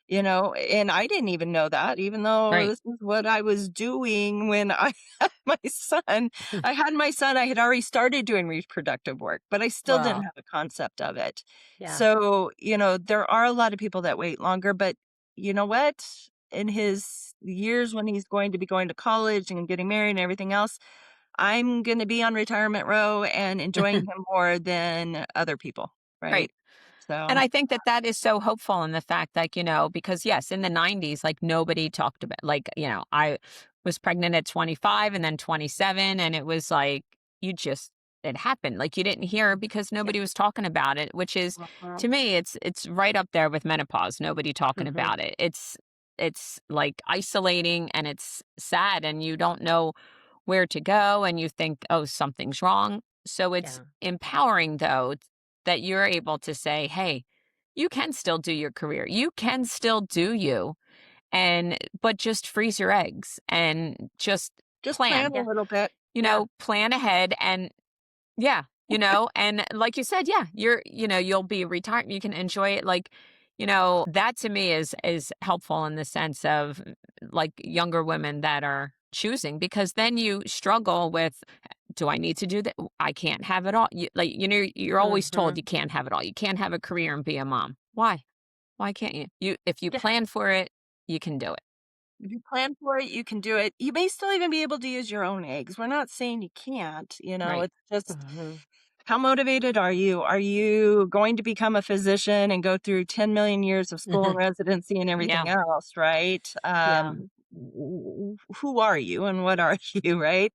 Speaker 3: And I didn't even know that, even though
Speaker 1: Right.
Speaker 3: this is what I was doing when I had my son. I had my son, I had already started doing reproductive work, but I still didn't
Speaker 2: Wow.
Speaker 3: have a concept of it.
Speaker 4: Yeah.
Speaker 3: So, there are a lot of people that wait longer, but you know what? In his years when he's going to be going to college and getting married and everything else, I'm going to be on retirement row and enjoying him more than other people,
Speaker 1: Right.
Speaker 3: right? So,
Speaker 1: And I think that that is so hopeful in the fact, like, because yes, in the 90s, like nobody talked about, like, I was pregnant at 25 and then 27, and it was like, it happened. Like you didn't hear because nobody was talking about it, which is, to me, it's right up there with menopause. Nobody talking
Speaker 4: Mhm.
Speaker 1: about it. It's like isolating and it's sad and you don't know where to go and you think, oh, something's wrong. So it's
Speaker 4: Yeah.
Speaker 1: empowering though that you're able to say, hey, you can still do your career. You can still do you. But just freeze your eggs and just
Speaker 3: just
Speaker 1: plan,
Speaker 3: plan a little bit.
Speaker 1: plan ahead. And yeah, and like you said, yeah, you'll be retired. You can enjoy it. Like, that to me is helpful in the sense of like younger women that are choosing, because then you struggle with, do I need to do that? I can't have it all. You're always told
Speaker 4: Mhm.
Speaker 1: you can't have it all. You can't have a career and be a mom. Why? Why can't you? If you
Speaker 4: Yeah.
Speaker 1: plan for it, you can do it.
Speaker 3: If you plan for it, you can do it. You may still even be able to use your own eggs. We're not saying you can't,
Speaker 1: Right.
Speaker 3: it's just
Speaker 4: Mhm.
Speaker 3: how motivated are you? Are you going to become a physician and go through 10 million years of school and residency and
Speaker 1: Yeah.
Speaker 3: everything else, right?
Speaker 4: Yeah.
Speaker 3: Who are you and what are you, right?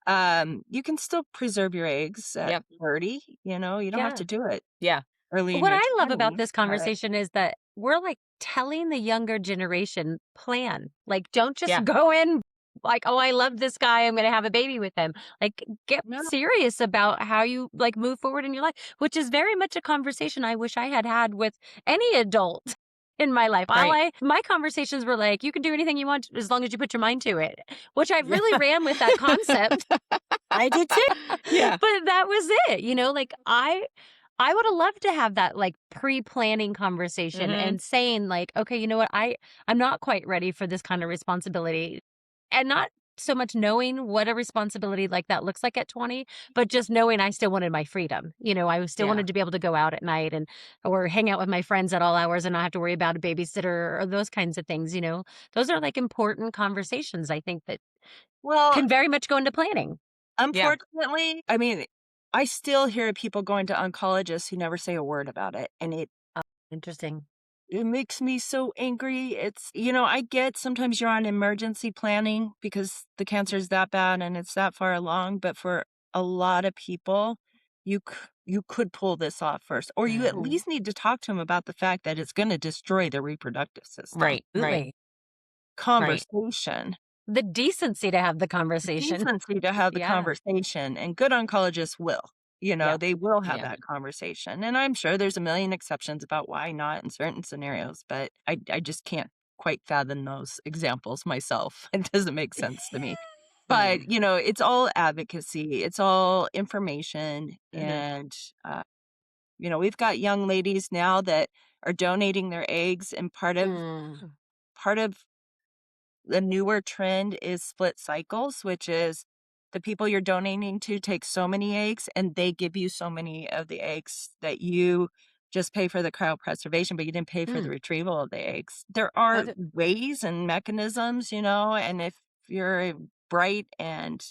Speaker 3: You can still preserve your eggs at
Speaker 1: Yep.
Speaker 3: 30, you don't have
Speaker 4: Yeah.
Speaker 3: to do it
Speaker 1: Yeah.
Speaker 3: early in
Speaker 4: What
Speaker 3: your
Speaker 4: I love about
Speaker 3: 20s,
Speaker 4: this
Speaker 3: but
Speaker 4: conversation is that we're like telling the younger generation plan. Like, don't just
Speaker 1: Yeah.
Speaker 4: go in like, oh, I love this guy. I'm going to have a baby with him. Like, get
Speaker 3: no,
Speaker 4: serious about how you like move forward in your life, which is very much a conversation I wish I had had with any adult in my life.
Speaker 1: Right.
Speaker 4: My conversations were like, you can do anything you want as long as you put your mind to it, which I really ran with that concept.
Speaker 2: I did too.
Speaker 1: Yeah.
Speaker 4: But that was it, like I would have loved to have that like pre-planning conversation
Speaker 1: Mhm.
Speaker 4: and saying like, okay, you know what? I'm not quite ready for this kind of responsibility. And not so much knowing what a responsibility like that looks like at 20, but just knowing I still wanted my freedom. I still
Speaker 1: Yeah.
Speaker 4: wanted to be able to go out at night or hang out with my friends at all hours and not have to worry about a babysitter or those kinds of things. Those are like important conversations I think that
Speaker 3: well,
Speaker 4: can very much go into planning.
Speaker 1: Yeah.
Speaker 3: unfortunately, I mean, I still hear people going to oncologists who never say a word about it, and
Speaker 4: Interesting.
Speaker 3: it makes me so angry. It's, I get sometimes you're on emergency planning because the cancer is that bad and it's that far along, but for a lot of people, you could pull this off first, or you at
Speaker 4: Mhm.
Speaker 3: least need to talk to them about the fact that it's going to destroy their reproductive system.
Speaker 1: Right. Right.
Speaker 4: Absolutely.
Speaker 3: Conversation.
Speaker 4: The decency to have the conversation.
Speaker 3: decency to have the
Speaker 4: Yeah.
Speaker 3: conversation, and good oncologists will.
Speaker 4: Yeah.
Speaker 3: They will have
Speaker 1: Yeah.
Speaker 3: that conversation, and I'm sure there's a million exceptions about why not in certain scenarios, but I just can't quite fathom those examples myself. It doesn't make sense to me. But,
Speaker 1: Mm.
Speaker 3: it's all advocacy, it's all information,
Speaker 4: Mhm.
Speaker 3: and, uh, we've got young ladies now that are donating their eggs, and
Speaker 2: Mm.
Speaker 3: part of the newer trend is split cycles, which is the people you're donating to take so many eggs and they give you so many of the eggs that you just pay for the cryopreservation, but you didn't pay for the
Speaker 2: Mm.
Speaker 3: retrieval of the eggs. There
Speaker 2: Oh,
Speaker 3: are ways and mechanisms, and if you're bright and,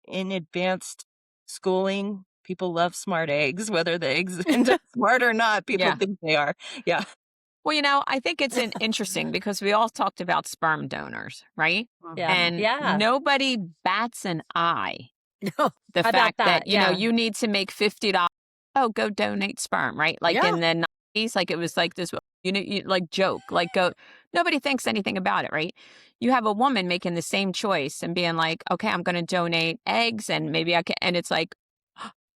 Speaker 3: in advanced schooling, people love smart eggs, whether the eggs end up smart or not, people
Speaker 1: Yeah.
Speaker 3: think they are. Yeah.
Speaker 1: Well, I think it's interesting because we all talked about sperm donors, right?
Speaker 4: Yeah.
Speaker 3: Mhm.
Speaker 1: And
Speaker 4: Yeah.
Speaker 1: nobody bats an eye
Speaker 2: no.
Speaker 1: the
Speaker 4: About
Speaker 1: fact
Speaker 4: that.
Speaker 1: that,
Speaker 4: Yeah.
Speaker 1: you need to make $50. Oh, go donate sperm, right? Like
Speaker 2: Yeah.
Speaker 1: in the 90s, like it was like this, like joke, like go, nobody thinks anything about it, right? You have a woman making the same choice and being like, okay, I'm going to donate eggs and maybe I can, and it's like,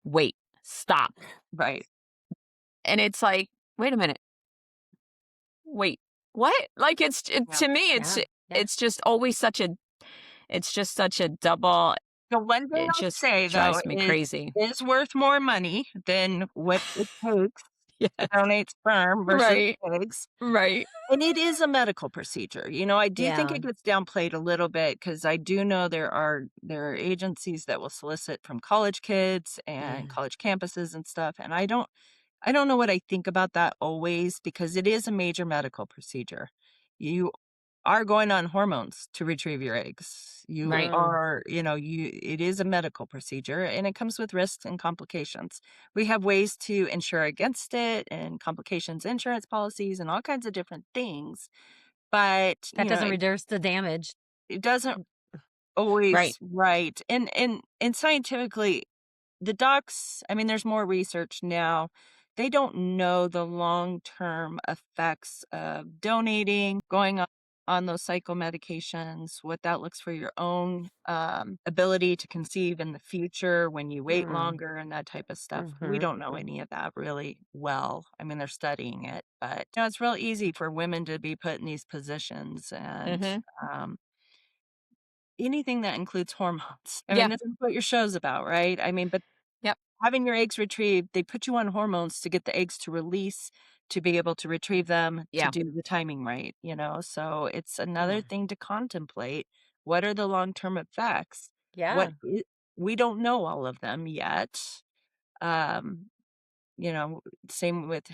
Speaker 1: wait, stop.
Speaker 3: Right.
Speaker 1: And it's like, wait a minute, wait, what? Like
Speaker 3: Yeah.
Speaker 1: to me,
Speaker 4: Yeah. Yeah.
Speaker 1: it's just always it's just such a double,
Speaker 3: The one thing
Speaker 1: it
Speaker 3: I'll
Speaker 1: just
Speaker 3: say, though,
Speaker 1: drives me
Speaker 3: is
Speaker 1: crazy.
Speaker 3: is worth more money than what it takes to
Speaker 1: Yes.
Speaker 3: donate sperm versus
Speaker 1: Right.
Speaker 3: eggs,
Speaker 1: Right.
Speaker 3: and it is a medical procedure. I do think
Speaker 4: Yeah.
Speaker 3: it gets downplayed a little bit because I do know there are agencies that will solicit from college kids and
Speaker 2: Mm.
Speaker 3: college campuses and stuff, and I don't know what I think about that always because it is a major medical procedure. You are going on hormones to retrieve your eggs. You
Speaker 1: Right.
Speaker 2: Mm.
Speaker 3: are, it is a medical procedure and it comes with risks and complications. We have ways to insure against it and complications insurance policies and all kinds of different things. But,
Speaker 4: That doesn't reduce the damage.
Speaker 3: it doesn't
Speaker 1: Right.
Speaker 3: always right. And scientifically, the docs, I mean, there's more research now. They don't know the long-term effects of donating, going on those cycle medications, what that looks for your own ability to conceive in the future when you wait
Speaker 2: Mm.
Speaker 3: longer and that type of stuff. We
Speaker 2: Mhm.
Speaker 3: don't know any of that really well. I mean, they're studying it, but it's real easy for women to be put in these positions and
Speaker 1: Mm-hmm.
Speaker 3: um, anything that includes hormones. I mean,
Speaker 1: Yeah.
Speaker 3: this is what your show's about, right? I mean, but
Speaker 1: Yep.
Speaker 3: having your eggs retrieved, they put you on hormones to get the eggs to release, to be able to retrieve them, to
Speaker 1: Yeah.
Speaker 3: do the timing right? So it's another
Speaker 2: Mm.
Speaker 3: thing to contemplate. What are the long-term effects?
Speaker 4: Yeah.
Speaker 3: What we don't know all of them yet. Um, you know, same with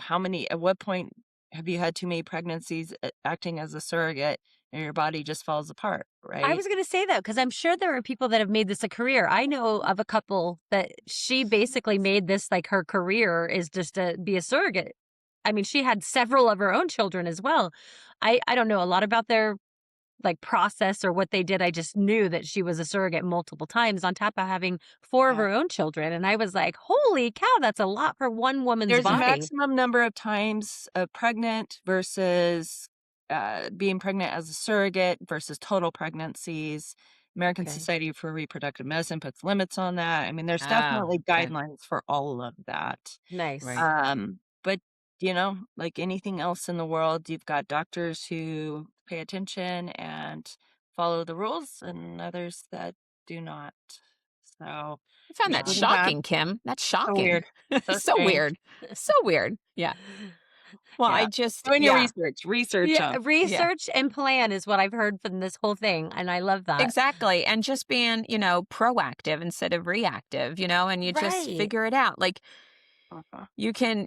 Speaker 3: at what point have you had too many pregnancies acting as a surrogate and your body just falls apart,
Speaker 4: I
Speaker 3: right?
Speaker 4: was going to say that because I'm sure there are people that have made this a career. I know of a couple that she basically made this like her career is just to be a surrogate. I mean, she had several of her own children as well. I don't know a lot about their like process or what they did. I just knew that she was a surrogate multiple times on top of having four of
Speaker 3: Yeah.
Speaker 4: her own children. And I was like, holy cow, that's a lot for one woman's
Speaker 3: There's a
Speaker 4: body.
Speaker 3: maximum number of times pregnant versus being pregnant as a surrogate versus total pregnancies. American
Speaker 4: Okay.
Speaker 3: Society for Reproductive Medicine puts limits on that. I mean, there's
Speaker 1: Oh,
Speaker 3: definitely
Speaker 1: okay.
Speaker 3: guidelines for all of that.
Speaker 4: Nice.
Speaker 1: Right.
Speaker 3: But like anything else in the world, you've got doctors who pay attention and follow the rules, and others that do not. So
Speaker 1: I found
Speaker 3: there's
Speaker 1: that
Speaker 3: good and
Speaker 2: Wow.
Speaker 3: bad.
Speaker 1: shocking, Kim. That's
Speaker 3: So
Speaker 1: shocking.
Speaker 3: weird. So
Speaker 1: So
Speaker 3: strange.
Speaker 1: weird. So weird. Yeah. Well,
Speaker 3: Yeah. Doing your
Speaker 1: yeah,
Speaker 3: research. Research
Speaker 4: Yeah,
Speaker 3: 'em.
Speaker 1: yeah,
Speaker 4: research and plan is what I've heard from this whole thing. And I love that.
Speaker 1: exactly. And just being, proactive instead of reactive, and you just
Speaker 4: Right.
Speaker 1: figure it out. Like
Speaker 3: Uh-huh.
Speaker 1: you can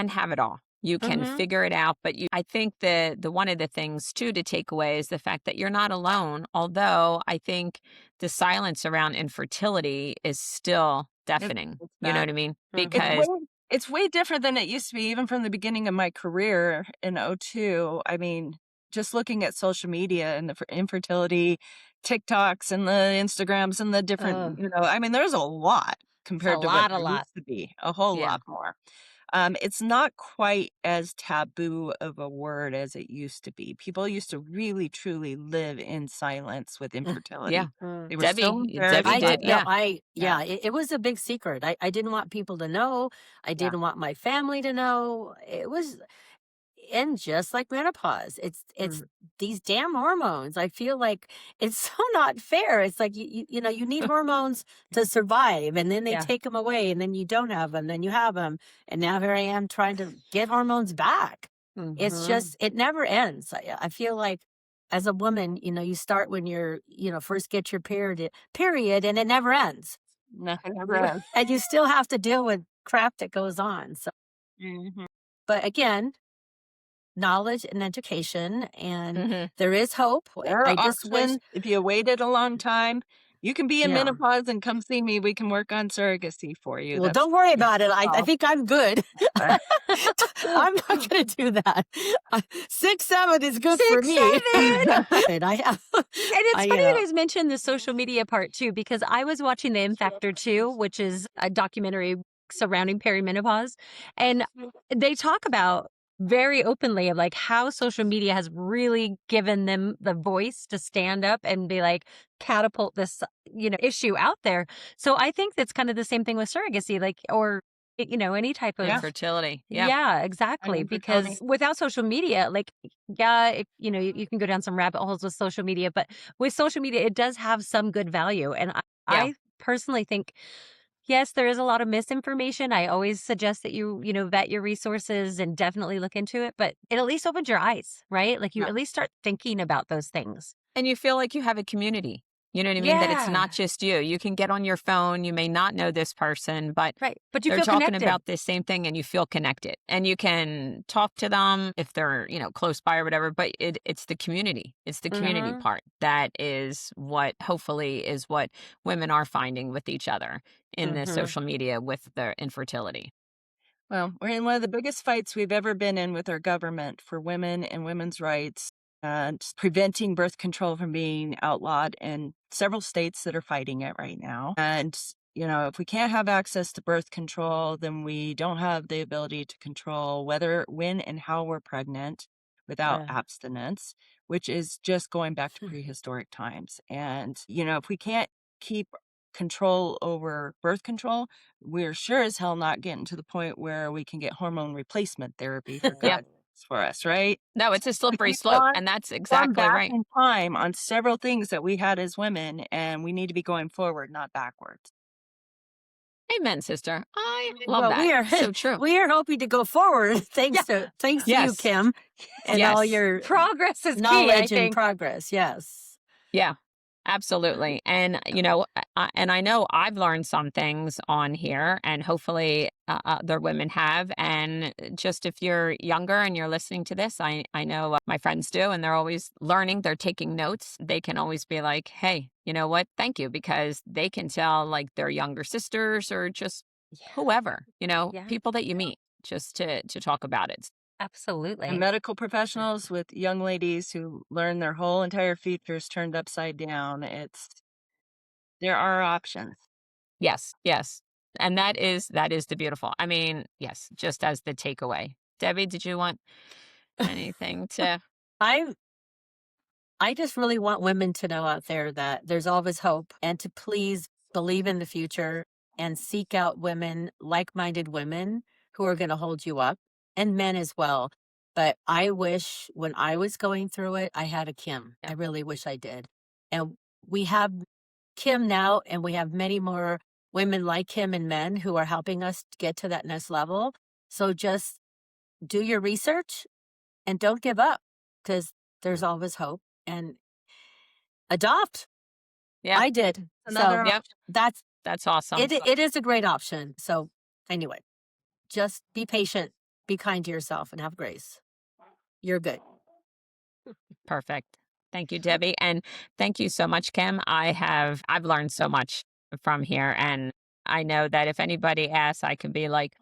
Speaker 1: have it all. You can
Speaker 4: Mm-hmm.
Speaker 1: figure it out, but I think the one of the things too to take away is the fact that you're not alone. Although I think the silence around infertility is still deafening.
Speaker 3: It's
Speaker 1: You know what
Speaker 3: bad.
Speaker 1: I mean?
Speaker 3: It's
Speaker 4: Mm-hmm.
Speaker 1: Because
Speaker 3: way it's way different than it used to be even from the beginning of my career in '02. I mean, just looking at social media and the infertility TikToks and the Instagrams and the different,
Speaker 4: Oh,
Speaker 3: I mean, there's a lot
Speaker 4: it's a
Speaker 3: compared to what
Speaker 4: lot, a
Speaker 3: there
Speaker 4: lot.
Speaker 3: used to be, a whole
Speaker 1: yeah.
Speaker 3: lot more. It's not quite as taboo of a word as it used to be. People used to really, truly live in silence with
Speaker 1: Yeah.
Speaker 3: infertility.
Speaker 2: Mm.
Speaker 3: They were so
Speaker 1: Debbie
Speaker 3: embarrassed
Speaker 2: I
Speaker 1: did.
Speaker 3: by
Speaker 2: did no,
Speaker 3: it.
Speaker 1: Yeah.
Speaker 2: yeah, it was a big secret. I didn't want people to know. I
Speaker 3: Yeah.
Speaker 2: didn't want my family to know. It was, and just like menopause, it's
Speaker 3: Mhm.
Speaker 2: these damn hormones. I feel like it's so not fair. It's like you know, you need hormones to survive, and then they
Speaker 4: Yeah.
Speaker 2: take them away, and then you don't have them, then you have them, and now here I am trying to get hormones back. It's
Speaker 4: Mhm.
Speaker 2: just, it never ends. I feel like as a woman, you know, you start when you're, you know, first get your period, and it never ends.
Speaker 3: No, it never ends.
Speaker 2: And you still have to deal with crap that goes on. So,
Speaker 3: Mhm.
Speaker 2: but again, knowledge and education, and
Speaker 1: Mhm.
Speaker 2: there is hope.
Speaker 3: There
Speaker 2: I
Speaker 3: are
Speaker 2: just wish,
Speaker 3: options. If you waited a long time, you can be in
Speaker 2: yeah.
Speaker 3: menopause and come see me. We can work on surrogacy for you.
Speaker 2: Well,
Speaker 3: That's
Speaker 2: don't worry about it. I
Speaker 3: all.
Speaker 2: think I'm good. I'm not going to do that. 6, 7 is good for
Speaker 4: 6,
Speaker 2: me.
Speaker 4: 7.
Speaker 2: And I have,
Speaker 4: And it's
Speaker 2: I,
Speaker 4: funny you guys mentioned the social media part too, because I was watching the M Factor 2, which is a documentary surrounding perimenopause. And they talk about very openly of like how social media has really given them the voice to stand up and be like, catapult this, you know, issue out there. So I think that's kind of the same thing with surrogacy, like, or, you know, any type of,
Speaker 3: Yeah.
Speaker 1: Infertility. Yeah.
Speaker 4: yeah,
Speaker 3: And
Speaker 4: exactly.
Speaker 3: infertility.
Speaker 4: Because without social media, like, yeah, you know, you can go down some rabbit holes with social media, but with social media, it does have some good value. And
Speaker 1: Yeah.
Speaker 4: I personally think, yes, there is a lot of misinformation. I always suggest that you know, vet your resources and definitely look into it, but it at least opens your eyes, right? Like you
Speaker 3: Yeah.
Speaker 4: at least start thinking about those things.
Speaker 1: And you feel like you have a community. You know what I mean? That it's
Speaker 4: Yeah.
Speaker 1: not just you. You can get on your phone. You may not know this person, but
Speaker 4: Right. But you
Speaker 1: they're
Speaker 4: feel
Speaker 1: talking
Speaker 4: connected.
Speaker 1: about the same thing and you feel connected. And you can talk to them if they're, you know, close by or whatever, but it's the community. It's the community
Speaker 4: Mhm.
Speaker 1: part that is what hopefully is what women are finding with each other in the
Speaker 4: Mhm.
Speaker 1: social media with their infertility.
Speaker 3: Well, we're in one of the biggest fights we've ever been in with our government for women and women's rights and preventing birth control from being outlawed in several states that are fighting it right now. And, you know, if we can't have access to birth control, then we don't have the ability to control whether, when, and how we're pregnant without
Speaker 4: Yeah.
Speaker 3: abstinence, which is just going back to prehistoric times. And, you know, if we can't keep control over birth control, we're sure as hell not getting to the point where we can get hormone replacement therapy for
Speaker 1: Yeah.
Speaker 3: God for us, right?
Speaker 1: No, it's a slippery
Speaker 3: We've
Speaker 1: slope. And that's
Speaker 3: gone
Speaker 1: exactly
Speaker 3: back
Speaker 1: right.
Speaker 3: in time on several things that we had as women, and we need to be going forward, not backwards.
Speaker 1: Amen, sister. I love
Speaker 2: well,
Speaker 1: that. So true.
Speaker 2: we are hoping to go forward. Thanks to you,
Speaker 1: Yes.
Speaker 2: Kim, and all
Speaker 1: Yes.
Speaker 2: your
Speaker 4: Progress is key, I
Speaker 2: knowledge and
Speaker 4: think.
Speaker 2: progress. Yes.
Speaker 1: Yeah, absolutely. And, you know, and I know I've learned some things on here, and hopefully other women have. And just if you're younger and you're listening to this, I know my friends do, and they're always learning, they're taking notes. They can always be like, hey, you know what? Thank you. Because they can tell like their younger sisters or just whoever, you know,
Speaker 4: Yeah.
Speaker 1: people that you meet just to talk about it.
Speaker 3: And
Speaker 4: Absolutely.
Speaker 3: medical professionals with young ladies who learn their whole entire futures turned upside down. There are options.
Speaker 1: Yes, yes. And that is the beautiful. I mean, yes, just as the takeaway. Debbie, did you want anything to
Speaker 2: I I just really want women to know out there that there's always hope, and to please believe in the future and seek out women, like-minded women who are going to hold you up, and men as well. But I wish when I was going through it, I had a Kim. I really wish I did. And we have Kim now, and we have many more women like Kim and men who are helping us get to that next level. So just do your research and don't give up, because there's always hope. And adopt.
Speaker 1: Yeah.
Speaker 2: I did.
Speaker 3: Another
Speaker 2: So
Speaker 1: Yep.
Speaker 2: that's
Speaker 1: awesome.
Speaker 2: it is a great option. So anyway, just be patient, be kind to yourself, and have grace. You're good.
Speaker 1: Perfect. Thank you, Debbie. And thank you so much, Kim. I've learned so much from here. And I know that if anybody asks, I can be like,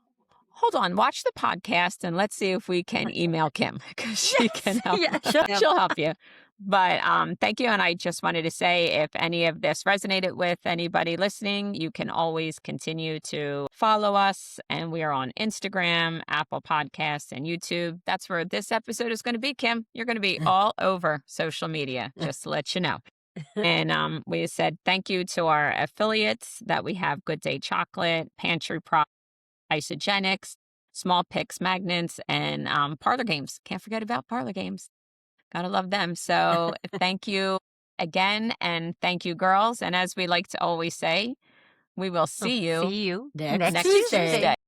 Speaker 1: hold on, watch the podcast and let's see if we can email Kim because she can help.
Speaker 4: Yes.
Speaker 2: Sure.
Speaker 1: She'll help you. But thank you. And I just wanted to say, if any of this resonated with anybody listening, you can always continue to follow us. And we are on Instagram, Apple Podcasts, and YouTube. That's where this episode is going to be, Kim. You're going to be all over social media, just to let you know. And we said thank you to our affiliates that we have: Good Day Chocolate, Pantry Prop, Isogenics, Small Picks Magnets, and Parlor Games. Can't forget about Parlor Games. Gotta love them. So thank you again. And thank you, girls. And as we like to always say, we will see you
Speaker 4: See you
Speaker 2: Next
Speaker 1: next
Speaker 2: Tuesday.
Speaker 1: Tuesday.